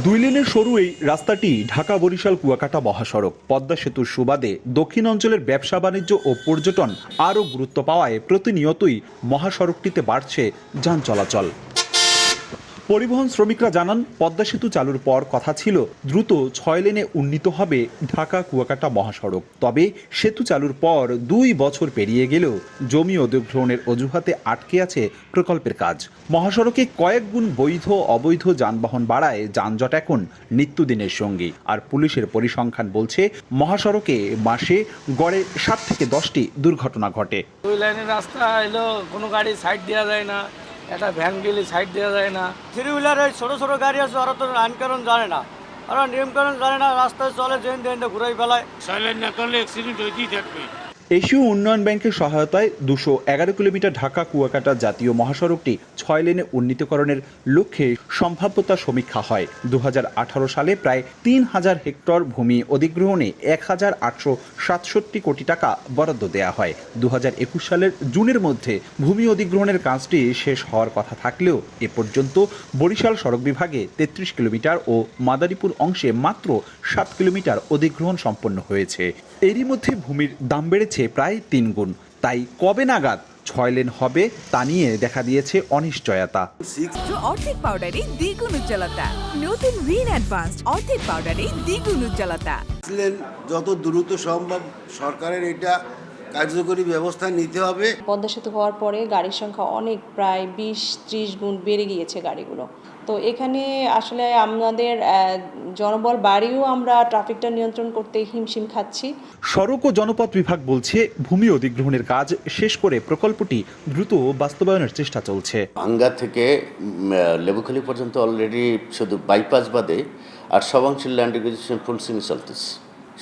দুই লেনের সরু এই রাস্তাটি ঢাকা বরিশাল কুয়াকাটা মহাসড়ক পদ্মা সেতুর সুবাদে দক্ষিণ অঞ্চলের ব্যবসা বাণিজ্য ও পর্যটন আরও গুরুত্ব পাওয়ায় প্রতিনিয়তই মহাসড়কটিতে বাড়ছে যান চলাচল। পরিবহন শ্রমিকরা জানান, পদ্মা সেতু চালুর পর কথা ছিল দ্রুত 6 লেনে উন্নীত হবে ঢাকা কুয়াকাটা মহাসড়ক। তবে সেতু চালুর পর 2 বছর পেরিয়ে গেলেও জমি অধিগ্রহণের অজুহাতে আটকে আছে প্রকল্পের কাজ। মহাসড়কে কয়েক গুণ বৈধ অবৈধ যানবাহন বাড়ায় যানজট এখন নিত্যদিনের সঙ্গী। আর পুলিশের পরিসংখ্যান বলছে, মহাসড়কে মাসে গড়ে 7 থেকে 10টি দুর্ঘটনা ঘটে। 2 লাইনের রাস্তা এলো, কোনো গাড়ি সাইড দেওয়া যায় না, একটা ভ্যান গেলে সাইড দেওয়া যায় না। 3 হুইলারের ছোটো ছোটো গাড়ি আছে, ওরা তো আইনকানুন জানে না, ওরা নিয়মকানুন জানে না, রাস্তায় চলে জেন জেন ঘুরাই ফেলায়। সাইলেন্ট না করলে অ্যাক্সিডেন্ট হইতেই থাকবে। এশীয় উন্নয়ন ব্যাংকের সহায়তায় 211 কিলোমিটার ঢাকা কুয়াকাটা জাতীয় মহাসড়কটি 6 লেনে উন্নীতকরণের লক্ষ্যে সম্ভাব্যতা সমীক্ষা হয়। 2018 সালে প্রায় 3000 হেক্টর ভূমি অধিগ্রহণে 1867 কোটি টাকা বরাদ্দ দেওয়া হয়। 2021 সালের জুনের মধ্যে ভূমি অধিগ্রহণের কাজটি শেষ হওয়ার কথা থাকলেও এ পর্যন্ত বরিশাল সড়ক বিভাগে 33 কিলোমিটার ও মাদারীপুর অংশে মাত্র 7 কিলোমিটার অধিগ্রহণ সম্পন্ন হয়েছে। এরই মধ্যে ভূমির দাম বেড়েছে প্রায় 3 গুণ। তাই কবে নাগাদ 6 লেন হবে তা নিয়ে দেখা দিয়েছে অনিশ্চয়তা। অর্ধেক পাউডারে দ্বিগুণ উজ্জ্বলতা, নতুন রিন অ্যাডভান্সড অর্ধেক পাউডারে দ্বিগুণ উজ্জ্বলতা। যত দ্রুত সম্ভব সরকারের এটা কার্যকরী ব্যবস্থা নিতে হবে। পদ্মা সেতু হওয়ার পরে গাড়ির সংখ্যা অনেক, প্রায় 20-30 গুণ বেড়ে গিয়েছে গাড়িগুলো। তো এখানে আসলে আমাদের জনবল বাড়িও আমরা ট্রাফিকটা নিয়ন্ত্রণ করতে হিমশিম খাচ্ছি। সড়ক ও জনপথ বিভাগ বলছে, ভূমি অধিগ্রহণের কাজ শেষ করে প্রকল্পটি দ্রুত বাস্তবায়নের চেষ্টা চলছে। আঙ্গা থেকে লেবুখালী পর্যন্ত অলরেডি শুধু বাইপাস বাদে আর সব অংশের ল্যান্ড একুইজিশন ফুল সুইংয়ে চলতেছে।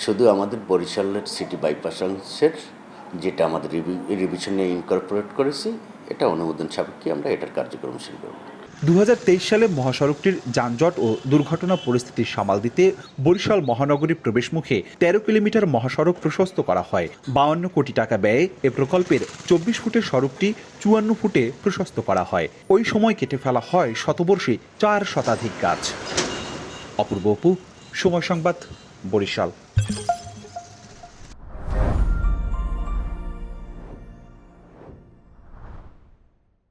শুধু আমাদের বরিশালের সিটি বাইপাস অংশের, যেটা আমাদের রিভিশনে ইনকর্পোরেট করেছি, এটা অনুমোদন সাপেক্ষে আমরা এটার কার্যক্রম শুরু করব। 2023 সালে মহাসড়কটির যানজট ও দুর্ঘটনা পরিস্থিতি সামাল দিতে বরিশাল মহানগরী প্রবেশমুখে 13 কিলোমিটার মহাসড়ক প্রশস্ত করা হয়। 52 কোটি টাকা ব্যয়ে এ প্রকল্পের 24 ফুটের সড়কটি 54 ফুটে প্রশস্ত করা হয়। ওই সময় কেটে ফেলা হয় শতবর্ষী 4 শতাধিক গাছ। অপূর্ব অপু, সময় সংবাদ, বরিশাল।